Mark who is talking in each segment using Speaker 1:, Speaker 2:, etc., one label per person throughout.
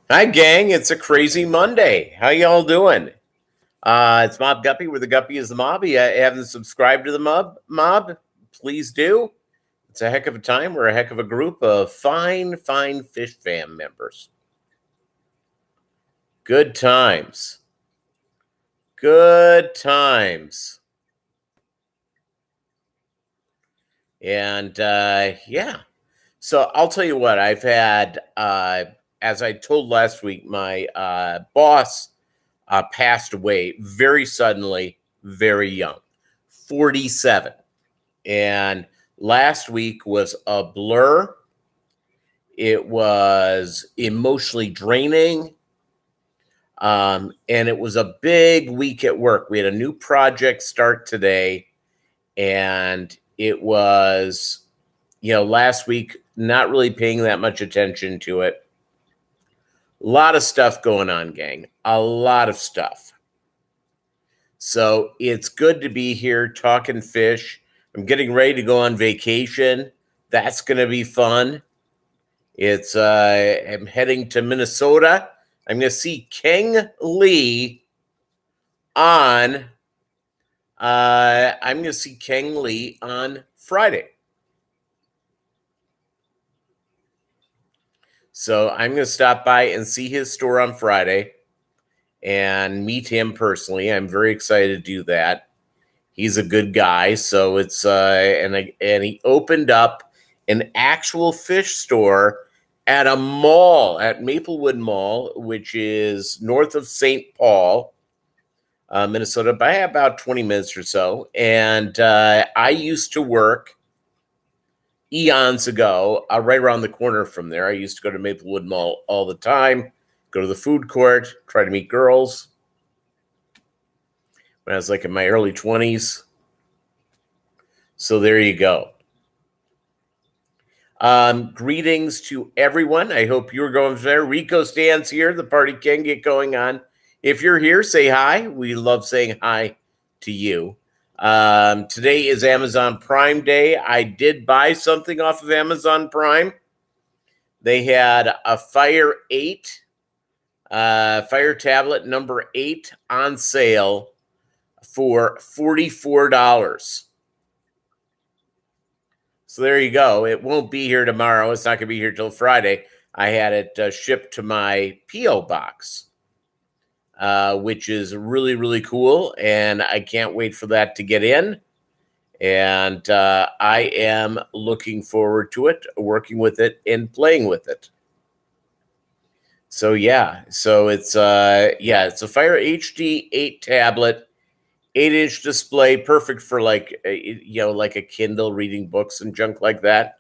Speaker 1: Hi, gang. It's a crazy Monday. How y'all doing? It's Mobb Guppy, where the Guppy is the mob. You haven't subscribed to the mob? Please do. It's a heck of a time. We're a heck of a group of fine fish fam members. Good times. Good times. And yeah. So I'll tell you what, I've had, as I told last week, my boss passed away very suddenly, very young, 47. And last week was a blur. It was emotionally draining. And it was a big week at work. We had a new project start today. And it was, last week, not really paying that much attention to it. A lot of stuff going on, gang. A lot of stuff. So it's good to be here talking fish. I'm getting ready to go on vacation. That's going to be fun. I'm heading to Minnesota. I'm going to see King Lee on Friday. So I'm going to stop by and see his store on Friday and meet him personally. I'm very excited to do that. He's a good guy. So it's and he opened up an actual fish store at a mall, at Maplewood Mall, which is north of St. Paul, Minnesota, by about 20 minutes or so. And I used to work eons ago, right around the corner from there. I used to go to Maplewood Mall all the time, go to the food court, try to meet girls when I was like in my early 20s. So there you go. Greetings to everyone. I hope you're going there. Rico stands here. The party can get going on. If you're here, say hi. We love saying hi to you. Today is Amazon Prime Day. I did buy something off of Amazon Prime. They had a Fire 8, Fire Tablet number 8 on sale for $44. So there you go. It won't be here tomorrow. It's not going to be here till Friday. I had it shipped to my P.O. box, which is really, really cool. And I can't wait for that to get in. And I am looking forward to it, working with it, and playing with it. So yeah, so it's a Fire HD 8 tablet, 8-inch display, perfect for like a Kindle, reading books and junk like that.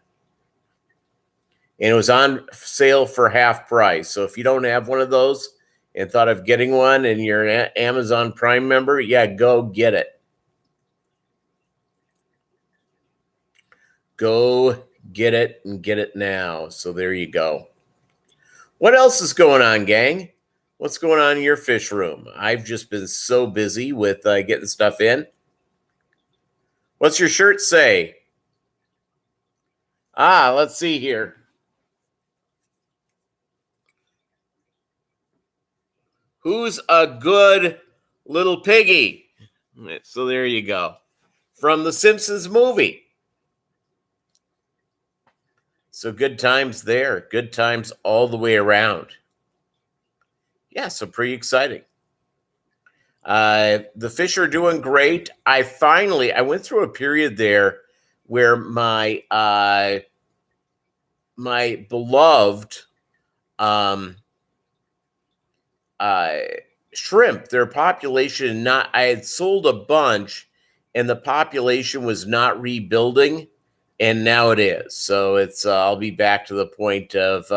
Speaker 1: And it was on sale for half price. So if you don't have one of those and thought of getting one and you're an Amazon Prime member, yeah, go get it. Go get it and get it now. So there you go. What else is going on, gang? What's going on in your fish room? I've just been so busy with getting stuff in. What's your shirt say? Let's see here. Who's a good little piggy? So there you go. From the Simpsons movie. So good times there. Good times all the way around. Yeah, so pretty exciting. The fish are doing great. I went through a period there where my beloved shrimp, their population, I had sold a bunch and the population was not rebuilding, and now it is. So I'll be back to the point of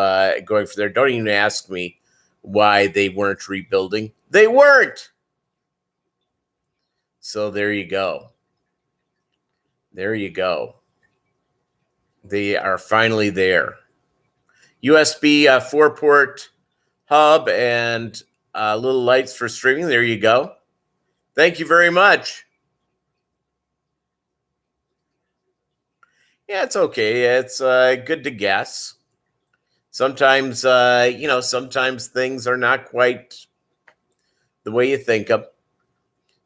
Speaker 1: going for there. Don't even ask me why they weren't rebuilding. They weren't. So there you go. There you go. They are finally there. USB 4-port hub and little lights for streaming. There you go. Thank you very much. Yeah, it's okay. It's good to guess. Sometimes, sometimes things are not quite the way you think them.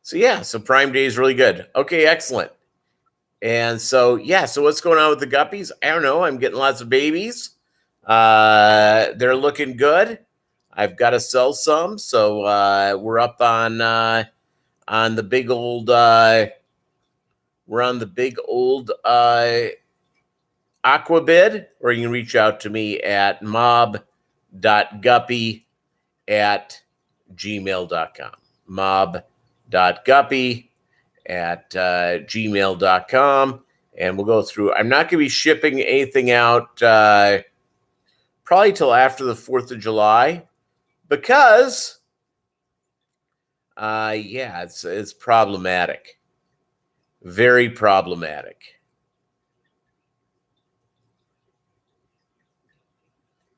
Speaker 1: So yeah, so Prime Day is really good. Okay, excellent. And so yeah, so what's going on with the guppies? I don't know. I'm getting lots of babies. They're looking good. I've got to sell some, so we're up on the big old we're on the big old Aquabid, or you can reach out to me at mob.guppy@gmail.com. mob.guppy@gmail.com. And we'll go through. I'm not going to be shipping anything out probably till after the 4th of July because, yeah, it's problematic. Very problematic.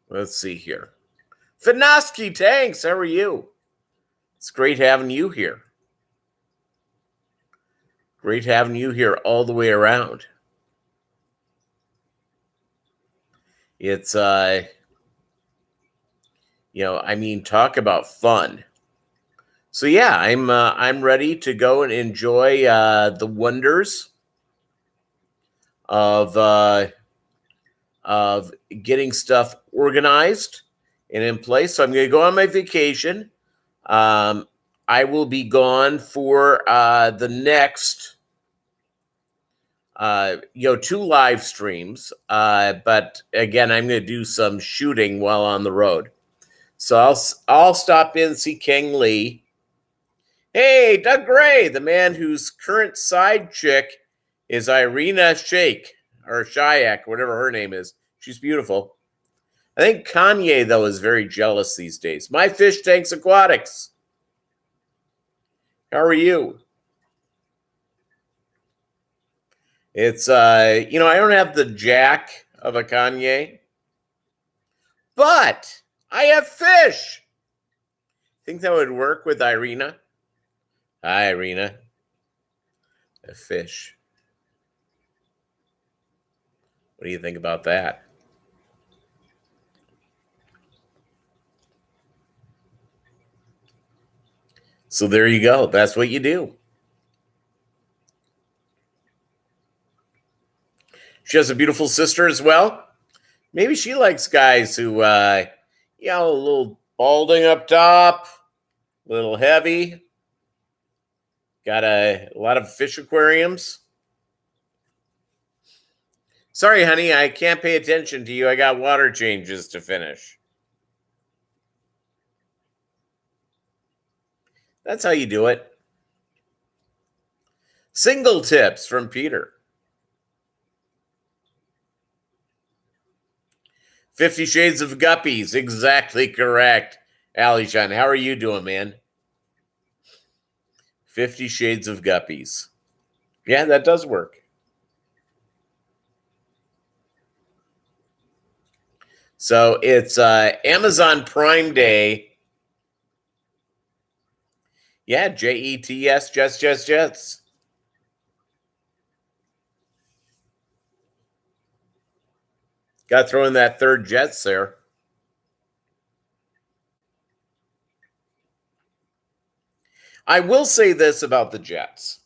Speaker 1: Let's see here. Finosky Tanks, how are you? It's great having you here. Great having you here all the way around. It's I mean, talk about fun. So yeah, I'm ready to go and enjoy the wonders of getting stuff organized and in place. So I'm going to go on my vacation. I will be gone for the next, 2 live streams. But again, I'm going to do some shooting while on the road. So I'll stop in, see King Lee. Hey, Doug Gray, the man whose current side chick is Irina Shayk or Shayak, whatever her name is. She's beautiful. I think Kanye, though, is very jealous these days. My Fish Tanks Aquatics. How are you? It's, I don't have the jack of a Kanye, but I have fish. Think that would work with Irina? Hi, Irina. A fish. What do you think about that? So there you go. That's what you do. She has a beautiful sister as well. Maybe she likes guys who, a little balding up top, a little heavy. Got a lot of fish aquariums. Sorry, honey, I can't pay attention to you. I got water changes to finish. That's how you do it. Single tips from Peter. 50 Shades of Guppies. Exactly correct. Alishan, how are you doing, man? 50 Shades of Guppies. Yeah, that does work. So it's Amazon Prime Day. Yeah, JETS, Jets. Got to throw in that third Jets there. I will say this about the Jets.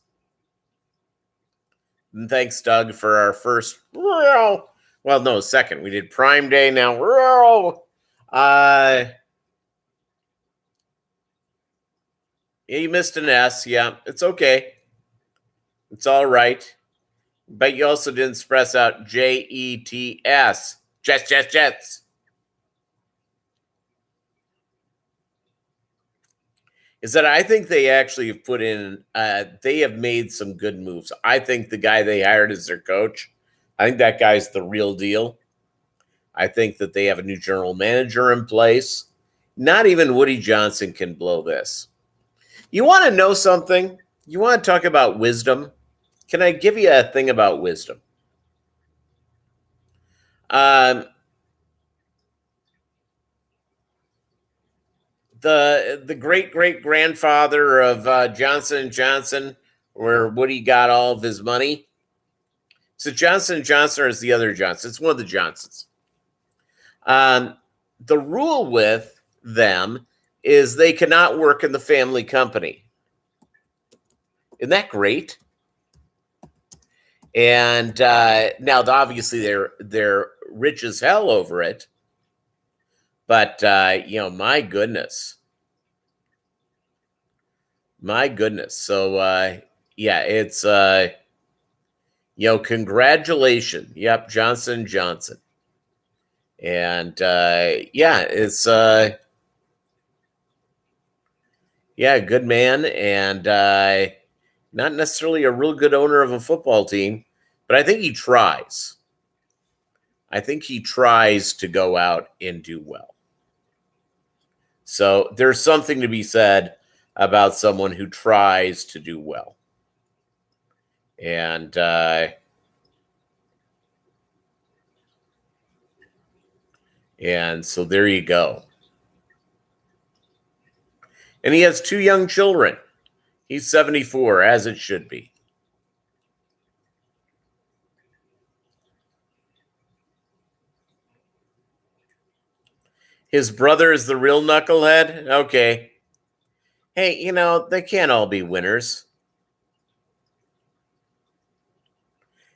Speaker 1: And thanks, Doug, for our first. Well, no, second. We did Prime Day now. You missed an S. Yeah, it's okay. It's all right. But you also didn't express out JETS. Jets. Is that I think they actually have put in, they have made some good moves. I think the guy they hired as their coach, I think that guy's the real deal. I think that they have a new general manager in place. Not even Woody Johnson can blow this. You want to know something? You want to talk about wisdom? Can I give you a thing about wisdom? The great grandfather of Johnson & Johnson, where Woody got all of his money. So Johnson & Johnson, or is the other Johnson? It's one of the Johnsons. the rule with them is they cannot work in the family company. Isn't that great? And now, obviously, they're rich as hell over it. But my goodness. So yeah, it's congratulations. Yep, Johnson & Johnson. And yeah, it's good man, and not necessarily a real good owner of a football team, but I think he tries. I think he tries to go out and do well. So there's something to be said about someone who tries to do well. And so there you go. And he has 2 young children. He's 74, as it should be. His brother is the real knucklehead? Okay. Hey, they can't all be winners.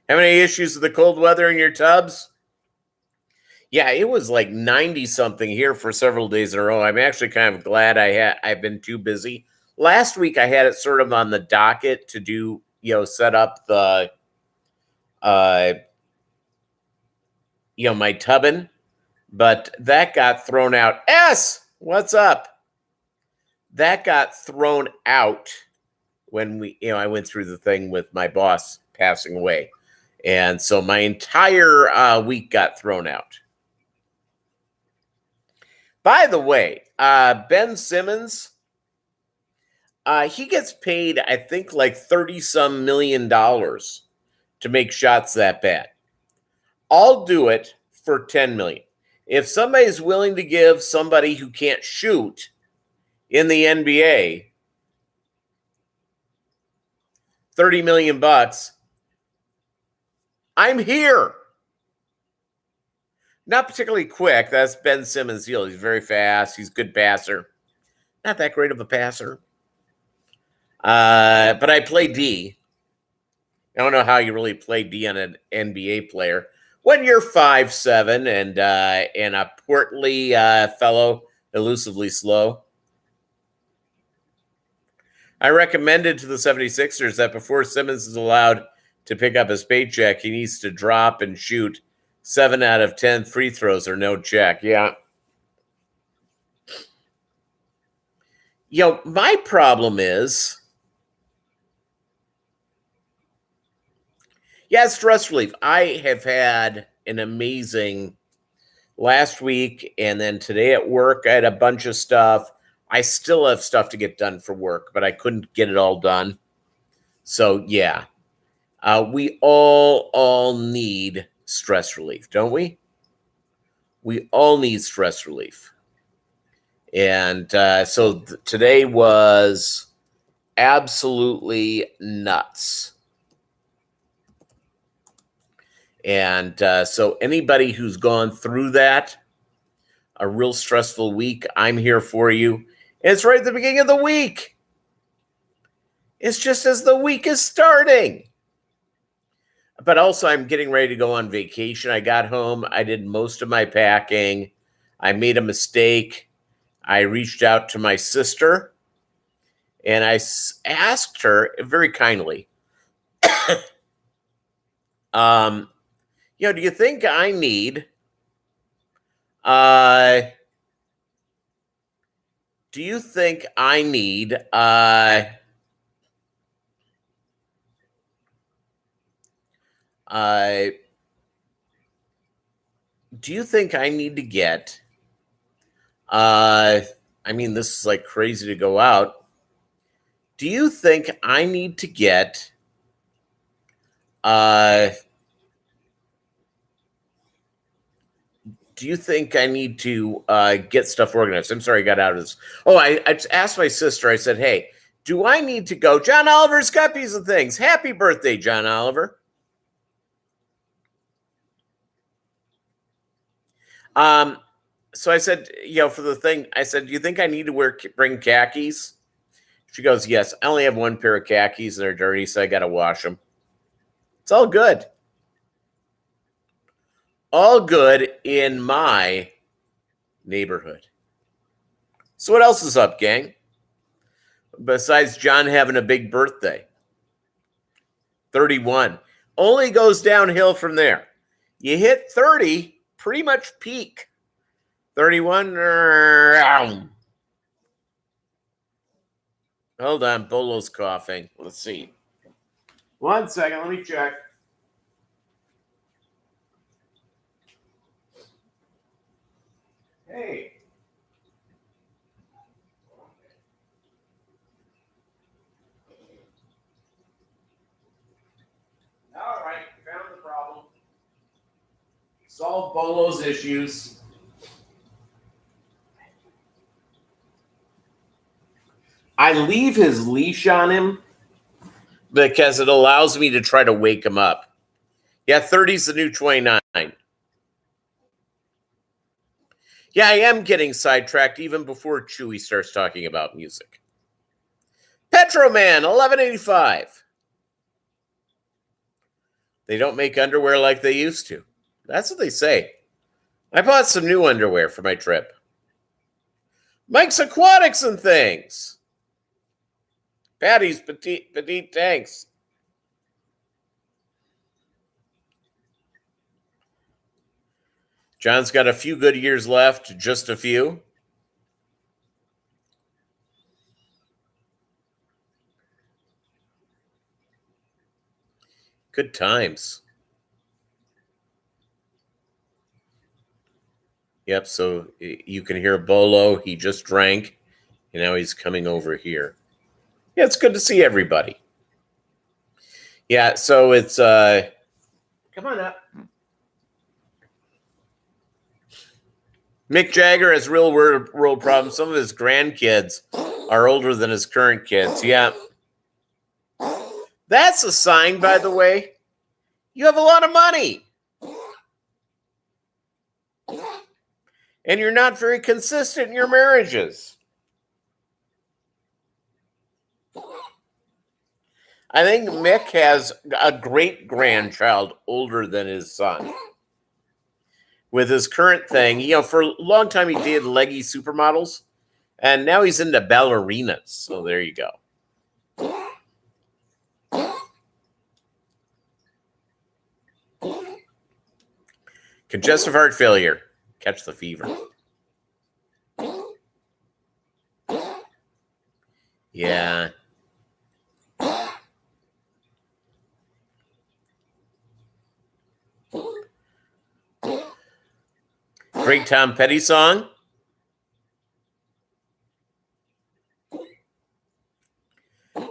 Speaker 1: Have any issues with the cold weather in your tubs? Yeah, it was like 90 something here for several days in a row. I'm actually kind of glad I've been too busy. Last week I had it sort of on the docket to do, set up the my tubbin, but that got thrown out. What's up? That got thrown out when I went through the thing with my boss passing away. And so my entire week got thrown out. By the way, Ben Simmons, he gets paid, I think, like $30-some million to make shots that bad. I'll do it for $10 million. If somebody's willing to give somebody who can't shoot in the NBA $30 million, I'm here. Not particularly quick. That's Ben Simmons' deal. He's very fast. He's a good passer. Not that great of a passer. But I play D. I don't know how you really play D on an NBA player when you're 5'7" and a portly fellow, elusively slow. I recommended to the 76ers that before Simmons is allowed to pick up his paycheck, he needs to drop and shoot 7 out of 10 free throws or no check. Yeah. My problem is, stress relief. I have had an amazing last week, and then today at work, I had a bunch of stuff. I still have stuff to get done for work, but I couldn't get it all done. So, yeah. We all need stress relief, don't we? We all need stress relief. And so today was absolutely nuts. And so anybody who's gone through that, a real stressful week, I'm here for you. And it's right at the beginning of the week. It's just as the week is starting. But also, I'm getting ready to go on vacation. I got home. I did most of my packing. I made a mistake. I reached out to my sister, and I asked her very kindly, do you think I need do you think I need to get this is like crazy to go out. Do you think I need to get do you think I need to get stuff organized? I'm sorry I got out of this. Oh, I asked my sister, I said, hey, do I need to go? John Oliver's Guppies and Things. Happy birthday, John Oliver. So I said, for the thing, I said, do you think I need to bring khakis? She goes, yes. I only have one pair of khakis and they're dirty, so I got to wash them. It's all good. All good in my neighborhood. So what else is up, gang? Besides John having a big birthday. 31. Only goes downhill from there. You hit 30, pretty much peak. 31. Hold on, Bolo's coughing. Let's see. 1 second, let me check. Hey. All right, found the problem. Solve Bolo's issues. I leave his leash on him because it allows me to try to wake him up. Yeah, 30 is the new 29. Yeah, I am getting sidetracked even before Chewy starts talking about music. Petroman, 1185. They don't make underwear like they used to. That's what they say. I bought some new underwear for my trip. Mike's Aquatics and Things. Patty's Petite Tanks. John's got a few good years left, just a few. Good times. Yep, so you can hear Bolo. He just drank, and now he's coming over here. Yeah, it's good to see everybody. Yeah, so it's come on up. Mick Jagger has real world problems. Some of his grandkids are older than his current kids. Yeah. That's a sign, by the way. You have a lot of money. And you're not very consistent in your marriages. I think Mick has a great grandchild older than his son. With his current thing, for a long time he did leggy supermodels, and now he's into ballerinas. So there you go. Congestive heart failure. Catch the fever. Yeah. Great Tom Petty song.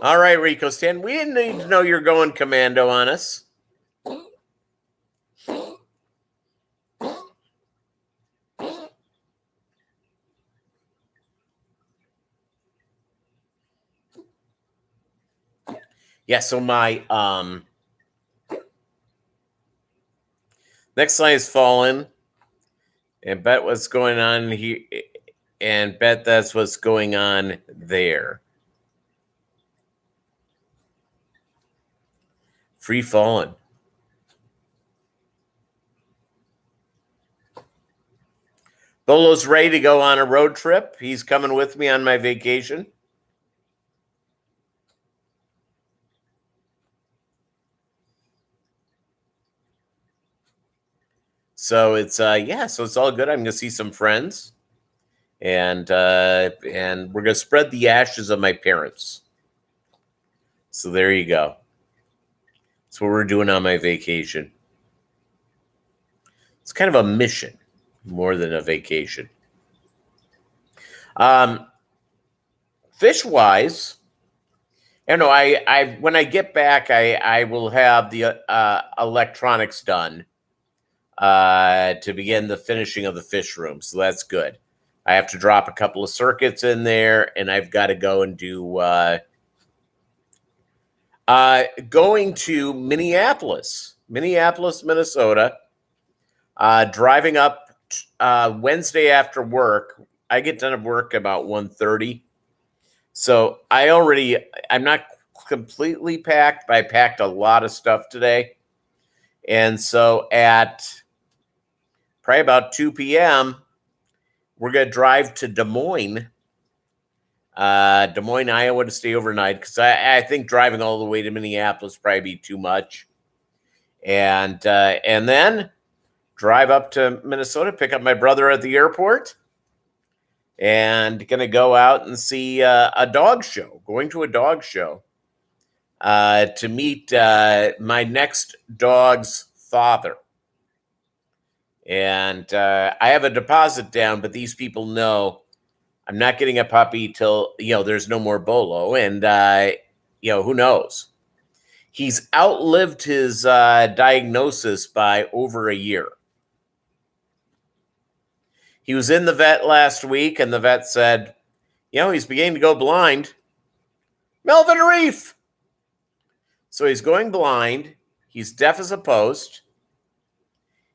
Speaker 1: All right, Rico Stan. We didn't need to know you're going commando on us. Yeah, so my next line is fallen. And bet what's going on here. And bet that's what's going on there. Free fallen. Bolo's ready to go on a road trip. He's coming with me on my vacation. So it's so it's all good. I'm gonna see some friends, and we're gonna spread the ashes of my parents. So there you go. That's what we're doing on my vacation. It's kind of a mission more than a vacation. Fish wise, I when I get back, I will have the electronics done to begin the finishing of the fish room. So that's good. I have to drop a couple of circuits in there, and I've got to go and do going to Minneapolis, Minnesota, driving up Wednesday after work. I get done at work about 1:30. So I'm not completely packed, but I packed a lot of stuff today. And so at probably about 2 p.m., we're going to drive to Des Moines, Iowa to stay overnight. Because I think driving all the way to Minneapolis probably be too much. And then drive up to Minnesota, pick up my brother at the airport, and going to go out and see a dog show. Going to a dog show to meet my next dog's father. And I have a deposit down, but these people know I'm not getting a puppy till, there's no more Bolo. And, who knows? He's outlived his diagnosis by over a year. He was in the vet last week, and the vet said, he's beginning to go blind. Melvin Reef! So he's going blind. He's deaf as a post.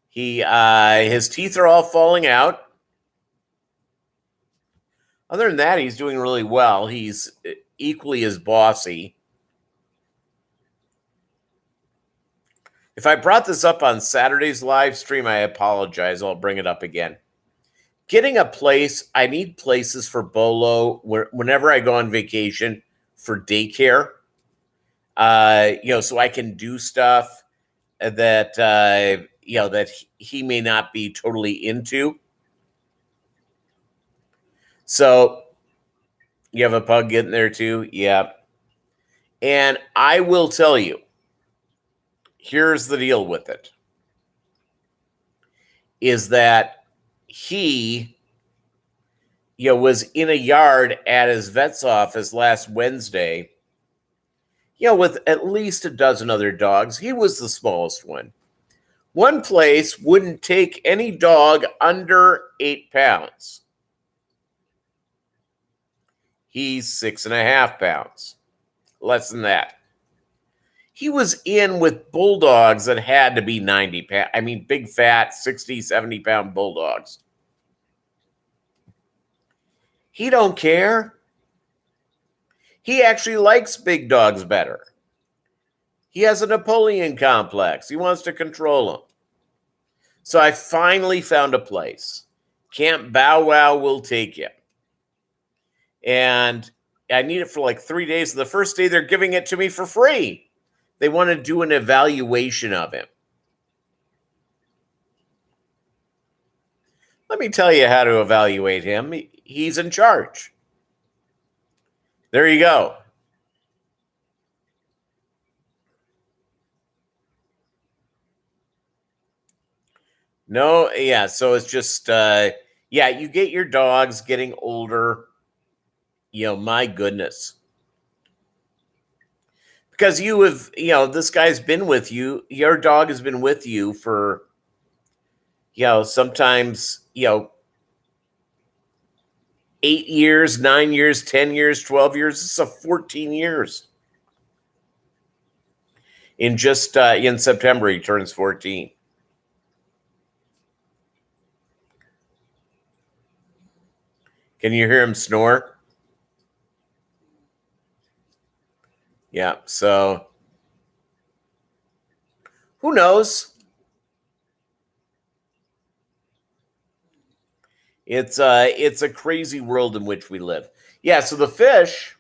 Speaker 1: His teeth are all falling out. Other than that, he's doing really well. He's equally as bossy. If I brought this up on Saturday's live stream, I apologize. I'll bring it up again. Getting a place, I need places for Bolo whenever I go on vacation for daycare. So I can do stuff that that he may not be totally into. So you have a pug getting there too? Yeah. And I will tell you, here's the deal with it, is that he was in a yard at his vet's office last Wednesday, with at least a dozen other dogs. He was the smallest one. One place wouldn't take any dog under 8 pounds. He's 6.5 pounds. Less than that. He was in with bulldogs that had to be 90 pounds. I mean, big, fat, 60, 70-pound bulldogs. He don't care. He actually likes big dogs better. He has a Napoleon complex. He wants to control them. So I finally found a place. Camp Bow Wow will take you. And I need it for like 3 days. The first day, they're giving it to me for free. They want to do an evaluation of him. Let me tell you how to evaluate him. He's in charge. There you go. No, yeah, so it's just, you get your dogs getting older. My goodness. Because you have, this guy's been with you. Your dog has been with you for, sometimes, 8 years, 9 years, 10 years, 12 years. This is 14 years. In September, he turns 14. Can you hear him snore? Yeah, so who knows? It's a crazy world in which we live. Yeah, so the fish,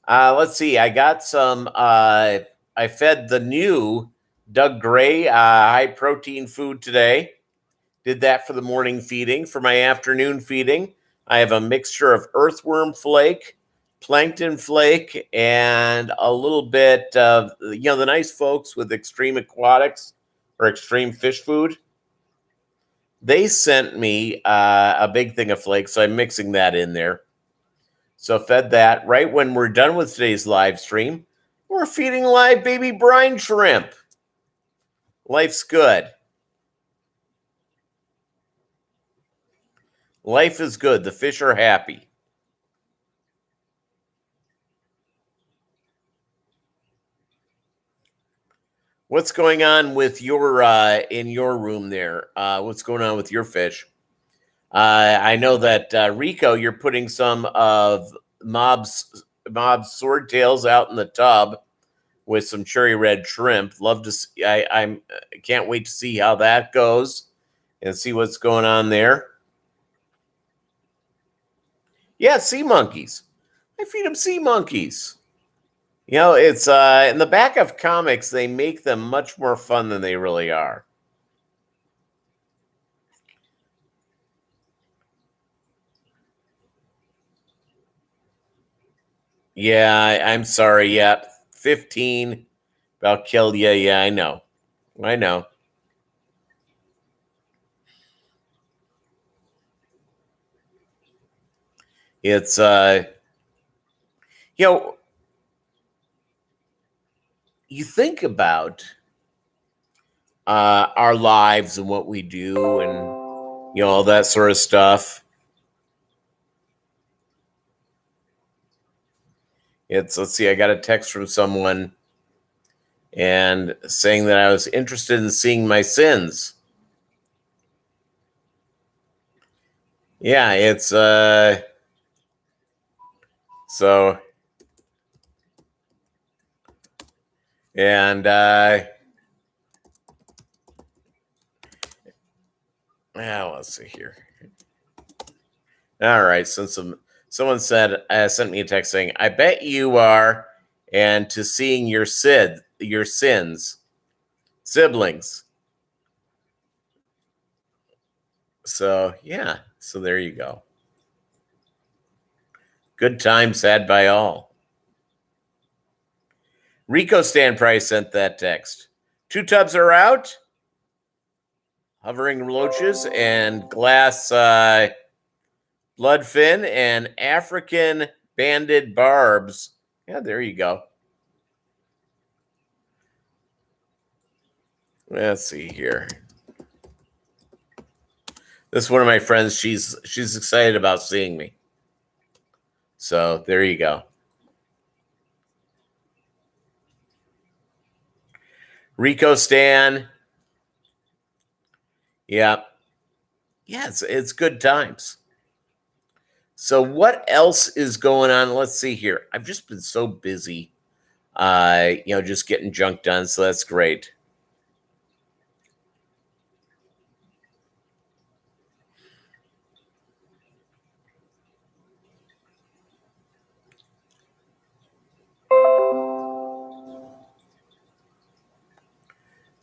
Speaker 1: let's see. I got some, I fed the new Doug Gray high protein food today. Did that for the morning feeding. For my afternoon feeding, I have a mixture of earthworm flake, plankton flake, and a little bit of, the nice folks with Extreme Aquatics or Extreme Fish Food. They sent me a big thing of flakes, so I'm mixing that in there. So fed that. Right when we're done with today's live stream, we're feeding live baby brine shrimp. Life's good. Life is good. The fish are happy. What's going on with your in your room there? What's going on with your fish? I know that Rico, you're putting some of Mob's swordtails out in the tub with some cherry red shrimp. Love to see. I can't wait to see how that goes and see what's going on there. Yeah, sea monkeys. I feed them sea monkeys. You know, it's in the back of comics, they make them much more fun than they really are. Yeah, I'm sorry. Yeah, 15 about killed you. Yeah, I know. I know. It's you know, you think about our lives and what we do and all that sort of stuff. It's let's see, I got a text from someone and saying that I was interested in seeing my sins. Yeah, it's so and let's see here. All right, since someone said sent me a text saying, "I bet you are," and to seeing your sins, siblings. So yeah, so there you go. Good times had by all. Rico Stan Price sent that text. 2 tubs are out. Hovering roaches and glass bloodfin and African banded barbs. Yeah, there you go. Let's see here. This is one of my friends. She's excited about seeing me. So there you go. Rico Stan. Yeah. Yeah, it's good times. So what else is going on? Let's see here. I've just been so busy, just getting junk done. So that's great.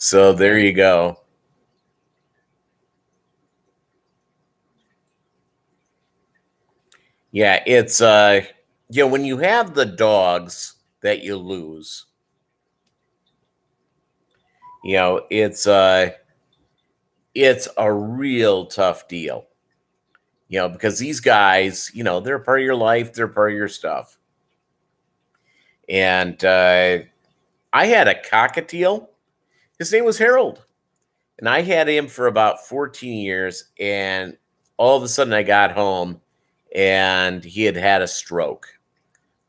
Speaker 1: So there you go. Yeah, it's when you have the dogs that you lose, it's a real tough deal. Because these guys, they're part of your life, they're part of your stuff. And I had a cockatiel. His name was Harold. And I had him for about 14 years. And all of a sudden I got home and he had a stroke.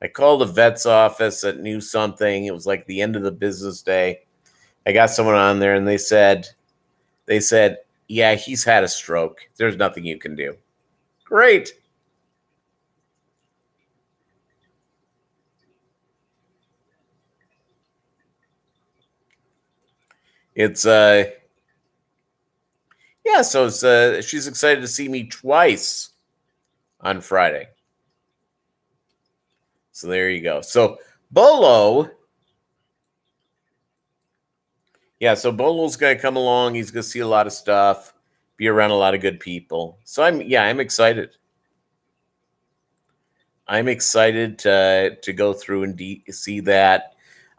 Speaker 1: I called the vet's office that knew something. It was like the end of the business day. I got someone on there and they said, yeah, he's had a stroke. There's nothing you can do. Great. It's yeah, so it's she's excited to see me twice on Friday. So there you go. So Bolo, yeah, so Bolo's gonna come along. He's gonna see a lot of stuff, be around a lot of good people. So I'm excited. I'm excited to go through and see that.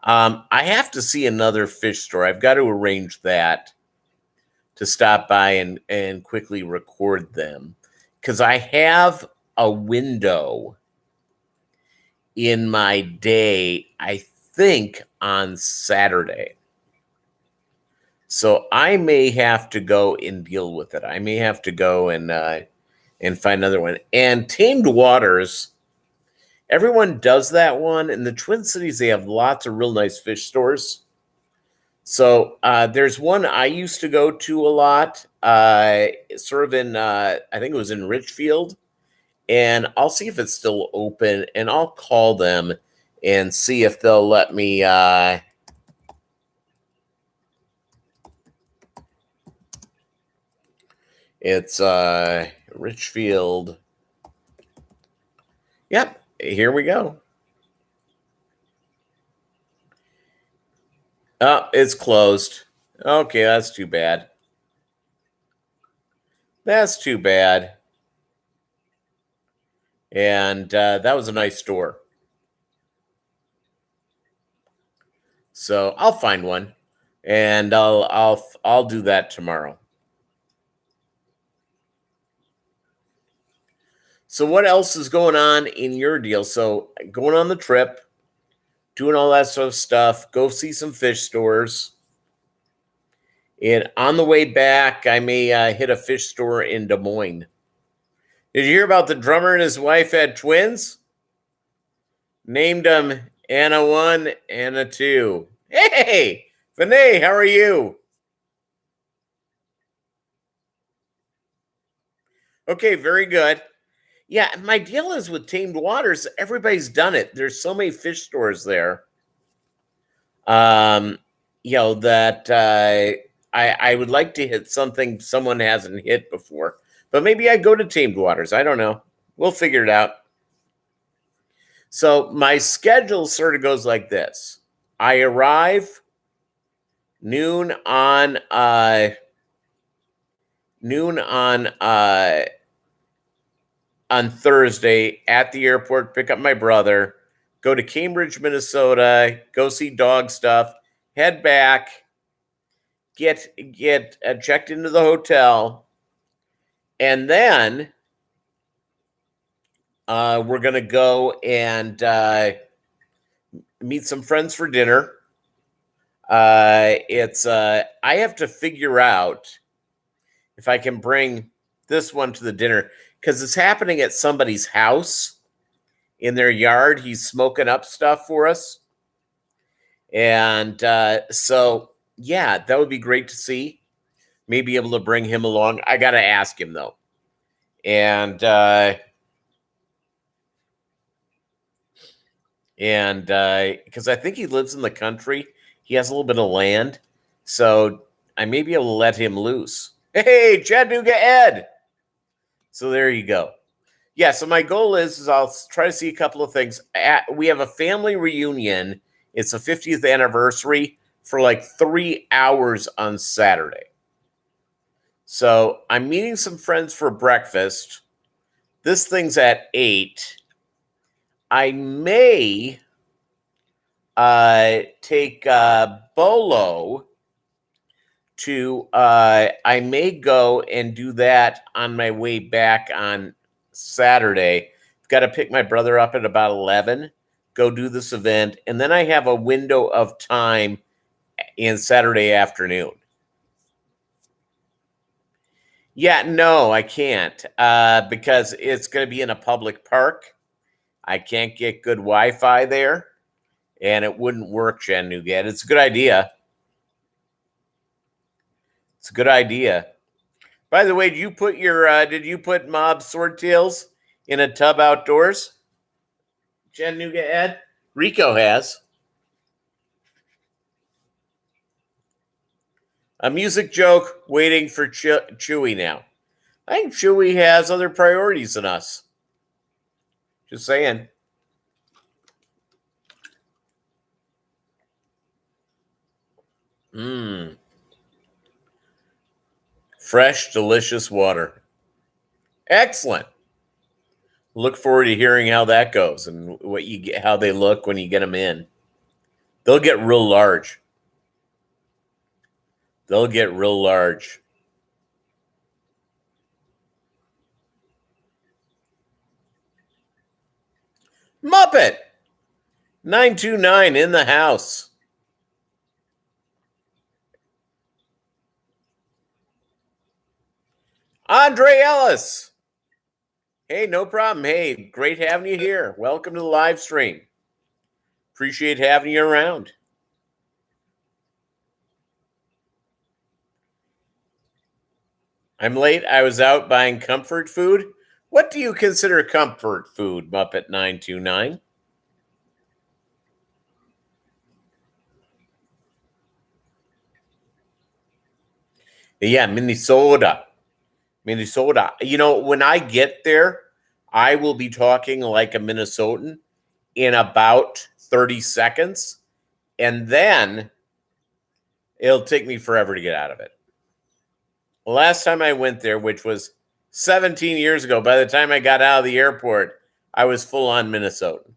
Speaker 1: I have to see another fish store. I've got to arrange that to stop by and quickly record them because I have a window in my day, I think on Saturday. So I may have to go and deal with it. I may have to go and find another one. And Tamed Waters, everyone does that one. In the Twin Cities, they have lots of real nice fish stores. So there's one I used to go to a lot. sort of in, I think it was in Richfield, and I'll see if it's still open, and I'll call them and see if they'll let me. It's Richfield. Yep, here we go. Oh, it's closed. Okay, that's too bad. That's too bad. And that was a nice store. So I'll find one, and I'll do that tomorrow. So what else is going on in your deal? So going on the trip, doing all that sort of stuff. Go see some fish stores. And on the way back, I may hit a fish store in Des Moines. Did you hear about the drummer and his wife had twins? Named them Anna 1, Anna 2. Hey, Vinay, how are you? Okay, very good. Yeah, my deal is with Tamed Waters, everybody's done it. There's so many fish stores there. Um, that I would like to hit something someone hasn't hit before. But maybe I go to Tamed Waters. I don't know. We'll figure it out. So my schedule sort of goes like this. I arrive noon on Thursday at the airport, pick up my brother, go to Cambridge, Minnesota, go see dog stuff, head back, get checked into the hotel, and then we're gonna go and meet some friends for dinner. It's I have to figure out if I can bring this one to the dinner because it's happening at somebody's house in their yard. He's smoking up stuff for us. And so, yeah, that would be great to see. Maybe able to bring him along. I got to ask him, though. And because I think he lives in the country, he has a little bit of land. So I may be able to let him loose. Hey, Chattanooga Ed. So there you go. Yeah, so my goal is I'll try to see a couple of things. We have a family reunion. It's a 50th anniversary for like 3 hours on Saturday. So I'm meeting some friends for breakfast. This thing's at 8. I may take Bolo to I may go and do that on my way back on Saturday. I've got to pick my brother up at about 11, go do this event, and then I have a window of time in Saturday afternoon. Yeah, no, I can't because it's going to be in a public park. I can't get good Wi-Fi there, and it wouldn't work, Chattanooga. It's a good idea. It's a good idea. By the way, did you put Mobb Swordtails in a tub outdoors? Chattanooga Ed? Rico has. A music joke waiting for Chewy now. I think Chewy has other priorities than us. Just saying. Fresh, delicious water. Excellent. Look forward to hearing how that goes and what you get, how they look when you get them in. They'll get real large. They'll get real large. Muppet 929 in the house. Andre Ellis. Hey, no problem. Hey, great having you here. Welcome to the live stream. Appreciate having you around. I'm late. I was out buying comfort food. What do you consider comfort food, Muppet 929? Yeah, Minnesota. Minnesota. You know, when I get there, I will be talking like a Minnesotan in about 30 seconds, and then it'll take me forever to get out of it. The last time I went there, which was 17 years ago, by the time I got out of the airport, I was full on Minnesotan.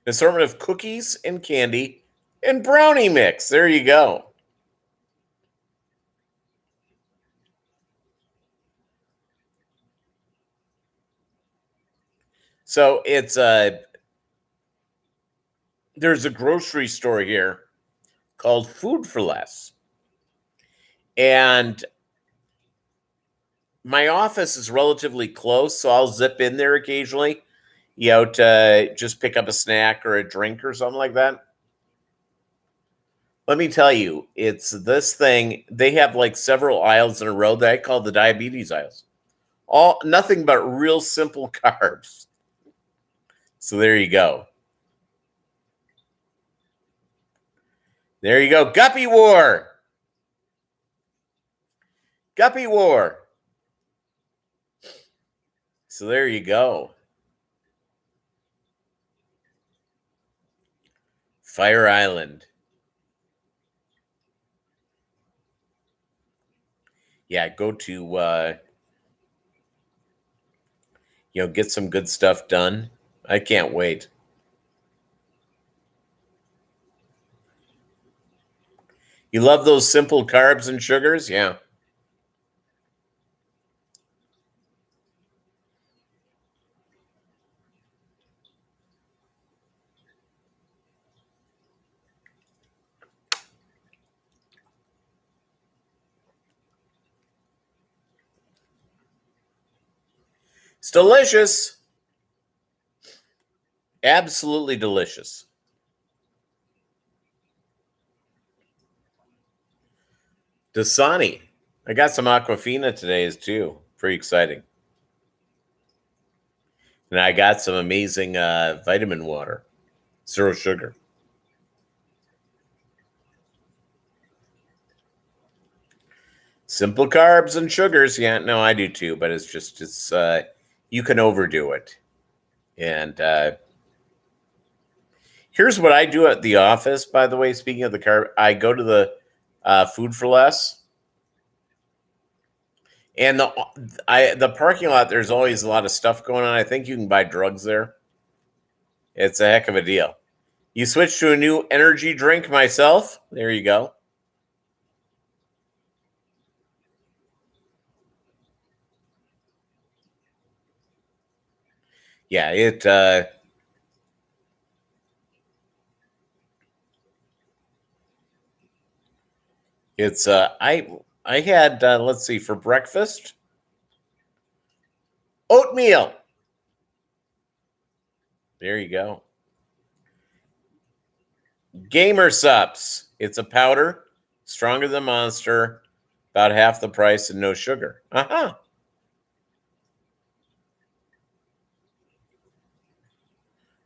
Speaker 1: An assortment of cookies and candy and brownie mix. There you go. So it's there's a grocery store here called Food for Less. And my office is relatively close, so I'll zip in there occasionally, to just pick up a snack or a drink or something like that. Let me tell you, it's this thing. They have like several aisles in a row that I call the diabetes aisles. All nothing but real simple carbs. So there you go. There you go. Guppy War. Guppy War. So there you go. Fire Island. Yeah, go to get some good stuff done. I can't wait. You love those simple carbs and sugars? Yeah. It's delicious. Absolutely delicious. Dasani. I got some Aquafina today too. Pretty exciting. And I got some amazing vitamin water. Zero sugar. Simple carbs and sugars. Yeah, no, I do too, but it's you can overdo it. And here's what I do at the office, by the way, speaking of the carb, I go to the Food for Less. And the parking lot, there's always a lot of stuff going on. I think you can buy drugs there. It's a heck of a deal. You switch to a new energy drink myself. There you go. Yeah, it's I had let's see, for breakfast, oatmeal. There you go. Gamer Sups. It's a powder, stronger than Monster, about half the price and no sugar. Uh-huh.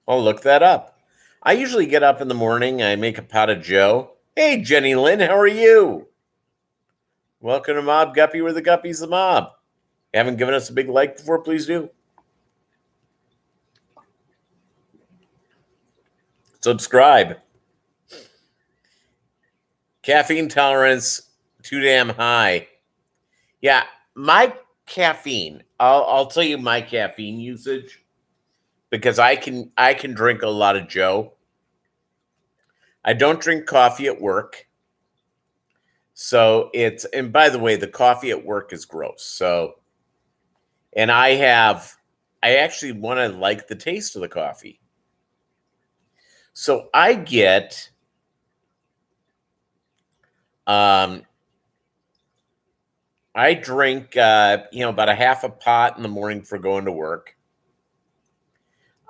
Speaker 1: I'll look that up. I usually get up in the morning. I make a pot of Joe. Hey, Jenny Lynn, how are you? Welcome to Mobb Guppy, where the Guppies the mob. You haven't given us a big like before, please do. Subscribe. Caffeine tolerance too damn high. Yeah, my caffeine. I'll tell you my caffeine usage because I can drink a lot of Joe. I don't drink coffee at work. So and by the way, the coffee at work is gross. So, and I actually want to like the taste of the coffee. So I get, I drink, about a half a pot in the morning for going to work.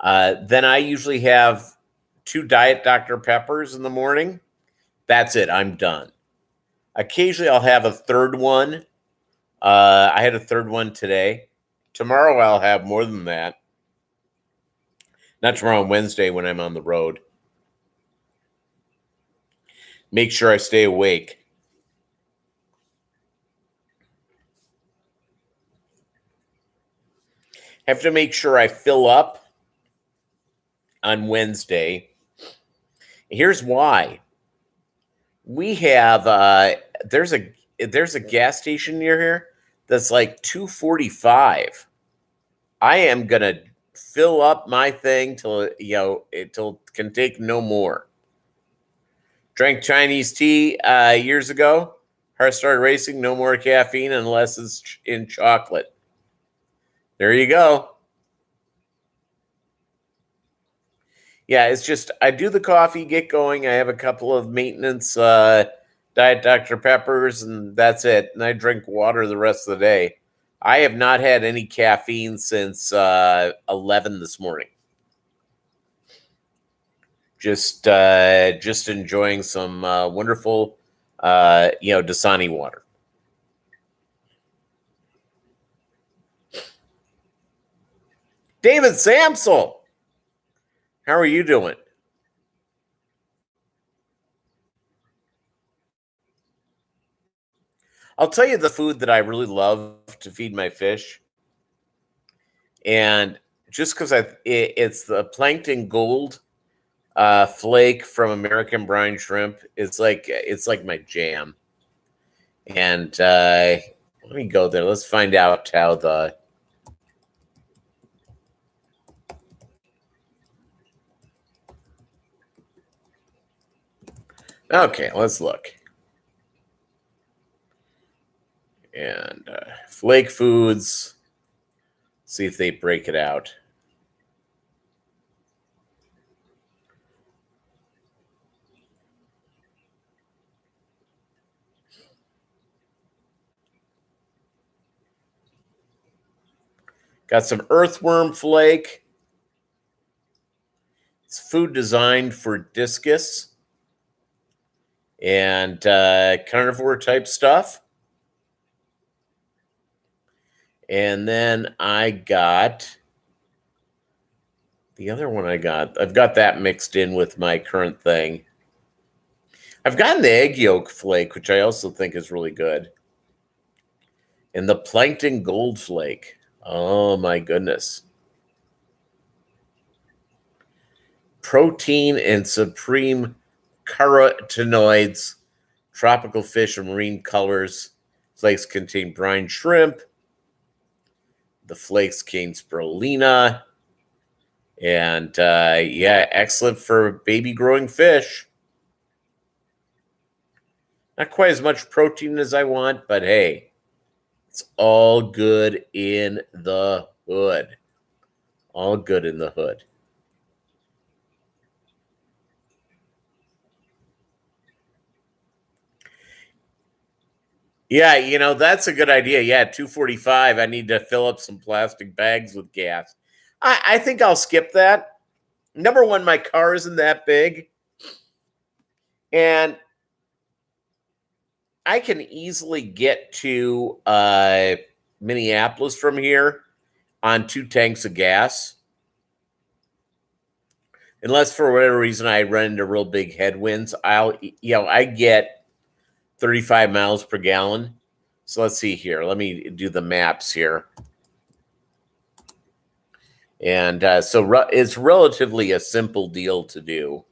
Speaker 1: Then I usually have 2 Diet Dr. Peppers in the morning. That's it. I'm done. Occasionally, I'll have a third one. I had a third one today. Tomorrow, I'll have more than that. Not tomorrow, on Wednesday when I'm on the road. Make sure I stay awake. Have to make sure I fill up on Wednesday. Here's why. We have there's a gas station near here that's like $2.45. I am gonna fill up my thing till it can take no more. Drank Chinese tea years ago. Heart started racing. No more caffeine unless it's in chocolate. There you go. Yeah, it's just I do the coffee, get going. I have a couple of maintenance Diet Dr. Peppers, and that's it. And I drink water the rest of the day. I have not had any caffeine since 11 this morning. Just enjoying some wonderful Dasani water. David Samsel, how are you doing? I'll tell you the food that I really love to feed my fish, and just because it's the plankton gold flake from American brine shrimp. It's like my jam. And let me go there. Let's find out how the okay. Let's look. And flake foods. See if they break it out. Got some earthworm flake. It's food designed for discus and carnivore type stuff. And then I got the other one I've got that mixed in with my current thing. I've gotten the egg yolk flake, which I also think is really good. And the plankton gold flake. Oh my goodness. Protein and supreme carotenoids, tropical fish and marine colors. Flakes contain brine shrimp. The flakes contain spirulina. And excellent for baby growing fish. Not quite as much protein as I want, but hey, it's all good in the hood. All good in the hood. Yeah, that's a good idea. Yeah, 245. I need to fill up some plastic bags with gas. I think I'll skip that. Number one, my car isn't that big. And I can easily get to Minneapolis from here on 2 tanks of gas. Unless for whatever reason I run into real big headwinds, I get 35 miles per gallon. So let's see here. Let me do the maps here. And so it's relatively a simple deal to do.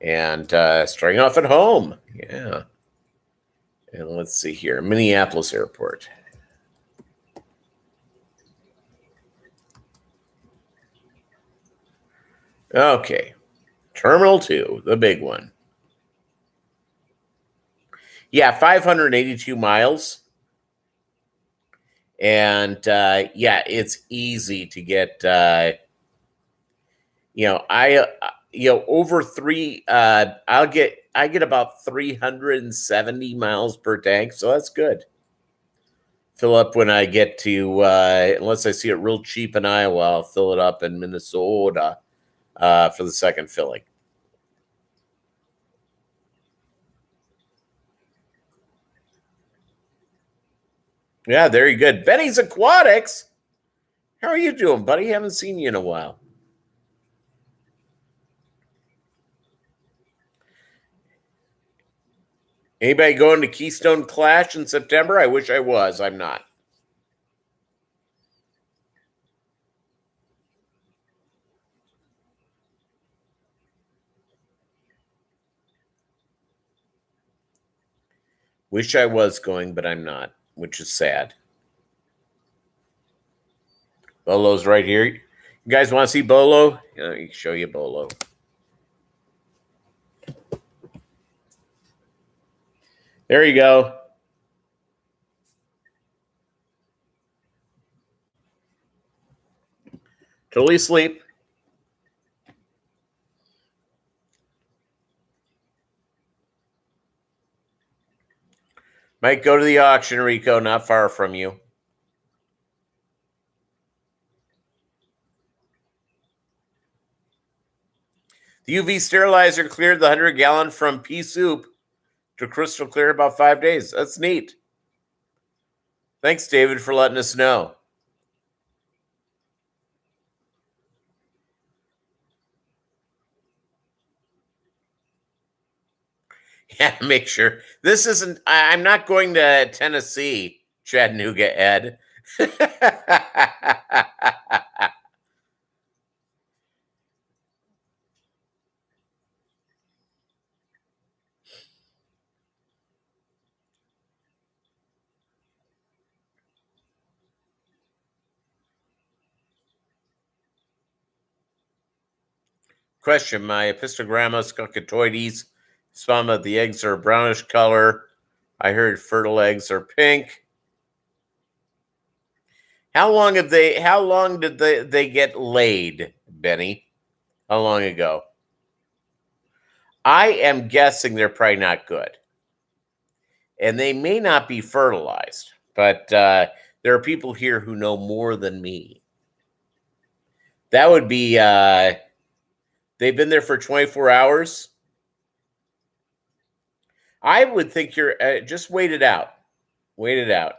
Speaker 1: And starting off at home. Yeah. And let's see here. Minneapolis Airport. Okay. Terminal 2, the big one. Yeah, 582 miles. And it's easy to get over 3 I get about 370 miles per tank, so that's good. Fill up when I get to unless I see it real cheap in Iowa, I'll fill it up in Minnesota for the second filling. Yeah, very good. Benny's Aquatics. How are you doing, buddy? Haven't seen you in a while. Anybody going to Keystone Clash in September? I wish I was. I'm not. Wish I was going, but I'm not, which is sad. Bolo's right here. You guys want to see Bolo? Let me show you Bolo. There you go. Totally asleep. Might go to the auction, Rico, not far from you. The UV sterilizer cleared the 100-gallon from pea soup to crystal clear in about 5 days. That's neat. Thanks, David, for letting us know. Yeah, make sure. This isn't, I'm not going to Tennessee, Chattanooga, Ed. Question: my Epistogramma scuccatoides spama, the eggs are brownish color. I heard fertile eggs are pink. How long did they get laid, Benny? How long ago? I am guessing they're probably not good. And they may not be fertilized, but there are people here who know more than me. That would be they've been there for 24 hours. I would think you're just wait it out. Wait it out.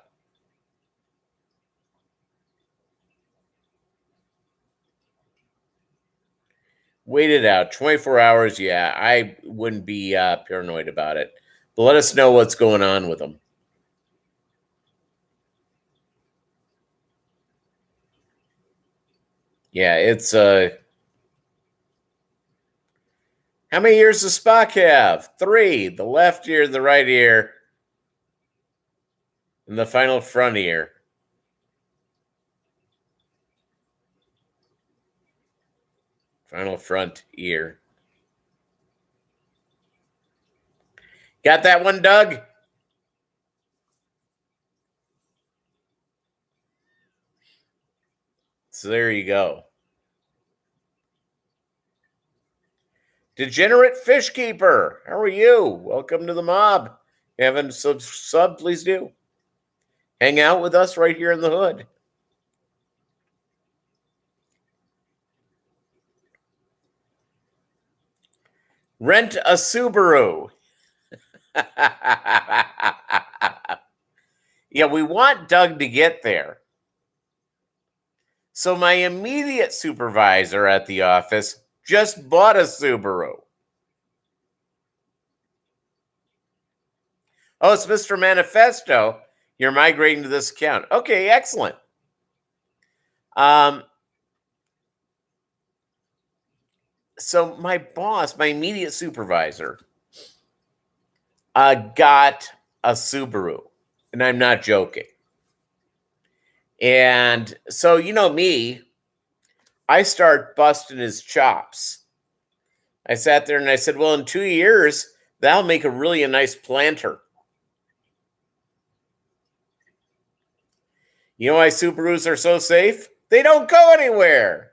Speaker 1: Wait it out. 24 hours, yeah. I wouldn't be paranoid about it. But let us know what's going on with them. Yeah, it's how many ears does Spock have? 3. The left ear, the right ear, and the final front ear. Final front ear. Got that one, Doug? So there you go. Degenerate Fish Keeper, how are you? Welcome to the mob. If you haven't sub, please do. Hang out with us right here in the hood. Rent a Subaru. Yeah, we want Doug to get there. So my immediate supervisor at the office just bought a Subaru. Oh, it's Mr. Manifesto. You're migrating to this account. Okay, excellent. So my boss, my immediate supervisor, got a Subaru, and I'm not joking. And so, you know me, I start busting his chops. I sat there and I said, well, in 2 years, that'll make a really nice planter. You know why Subarus are so safe? They don't go anywhere.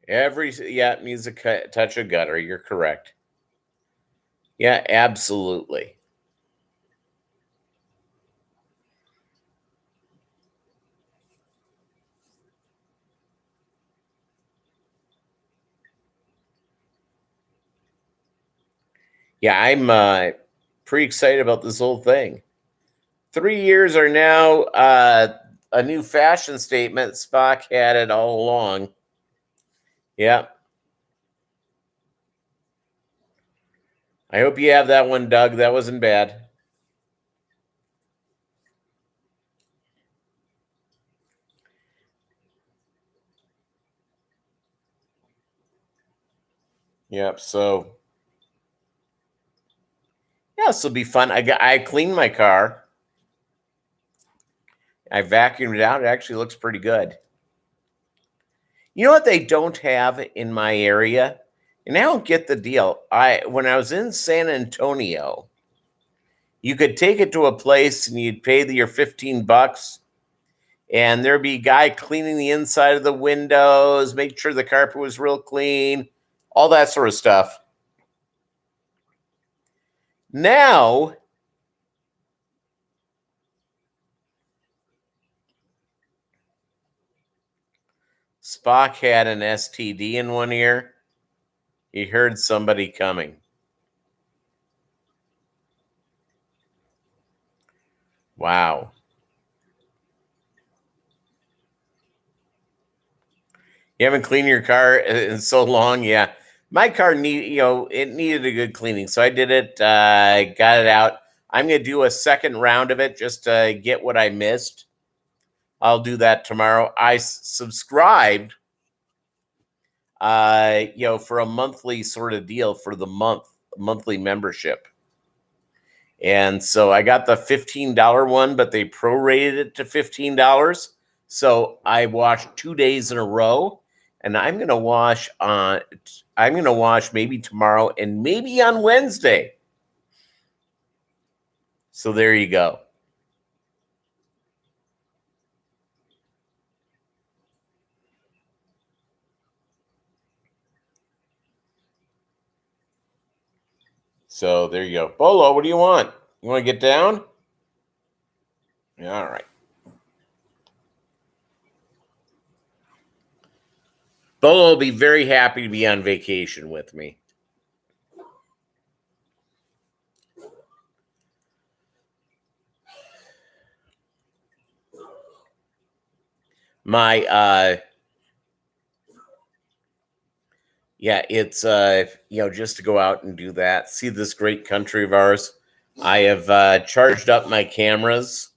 Speaker 1: Yeah, it needs a touch of gutter. You're correct. Yeah, absolutely. Yeah, I'm pretty excited about this whole thing. 3 years are now a new fashion statement. Spock had it all along. Yeah. I hope you have that one, Doug. That wasn't bad. Yep. So yeah, this will be fun. I cleaned my car. I vacuumed it out. It actually looks pretty good. You know what they don't have in my area? And I don't get the deal. When I was in San Antonio, you could take it to a place and you'd pay your $15, and there'd be a guy cleaning the inside of the windows, make sure the carpet was real clean, all that sort of stuff. Now, Spock had an STD in one ear. He heard somebody coming. Wow. You haven't cleaned your car in so long? Yeah. My car it needed a good cleaning. So I did it, got it out. I'm going to do a second round of it just to get what I missed. I'll do that tomorrow. I subscribed, for a monthly sort of deal for the monthly membership. And so I got the $15 one, but they prorated it to $15. So I washed 2 days in a row, and I'm going to wash maybe tomorrow and maybe on Wednesday. So there you go. So there you go. Bolo, what do you want? You want to get down? All right. Bolo will be very happy to be on vacation with me. It's just to go out and do that, see this great country of ours. I have charged up my cameras,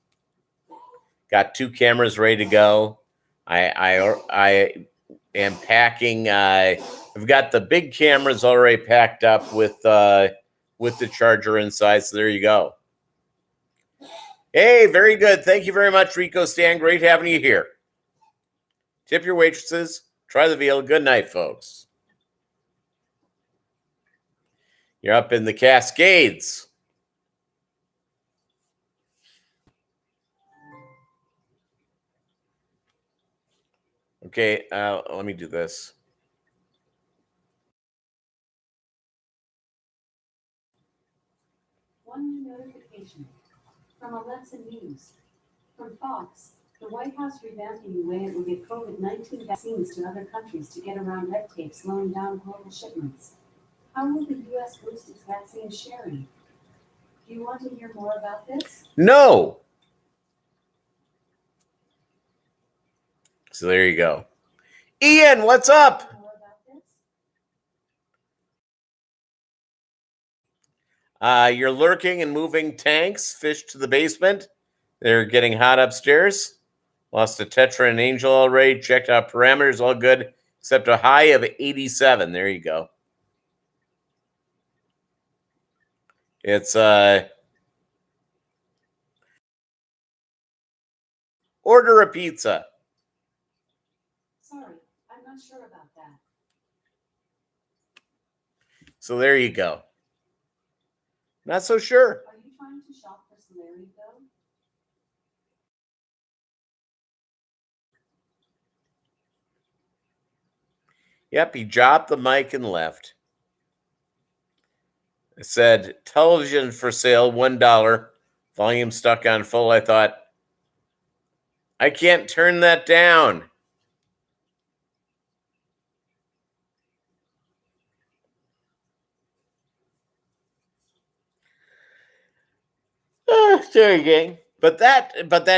Speaker 1: got 2 cameras ready to go. I am packing. I've got the big cameras already packed up with the charger inside. So there you go. Hey, very good. Thank you very much, Rico Stan. Great having you here. Tip your waitresses. Try the veal. Good night, folks. You're up in the Cascades. Okay, let me do this.
Speaker 2: One new notification from Alexa News. From Fox, the White House revamping the way it will get COVID-19 vaccines to other countries to get around red tape slowing down global shipments. How will the U.S. boost its vaccine sharing? Do you want to hear more about this?
Speaker 1: No. So there you go. Ian, what's up? You're lurking and moving tanks, fish to the basement. They're getting hot upstairs. Lost a Tetra and Angel already. Checked out parameters, all good, except a high of 87. There you go. It's order a pizza.
Speaker 2: Sorry, I'm not sure about that.
Speaker 1: So there you go. Not so sure.
Speaker 2: Are you trying to shop for celery though?
Speaker 1: Yep, he dropped the mic and left. It said television for sale, $1. Volume stuck on full. I thought, I can't turn that down. Sorry, gang. But that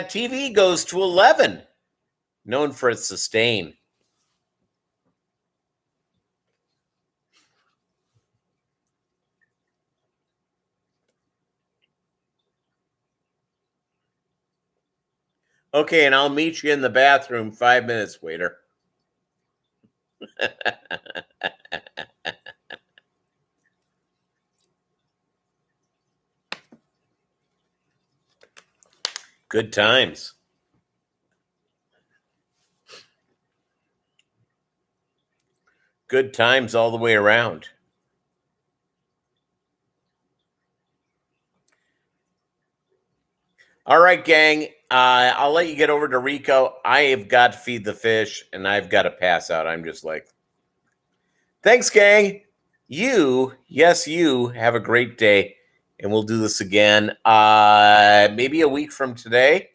Speaker 1: TV goes to 11, known for its sustain. Okay, and I'll meet you in the bathroom 5 minutes, waiter. Good times. Good times all the way around. All right, gang. I'll let you get over to Rico. I have got to feed the fish, and I've got to pass out. I'm just like, thanks, gang. You, yes, you have a great day, and we'll do this again maybe a week from today.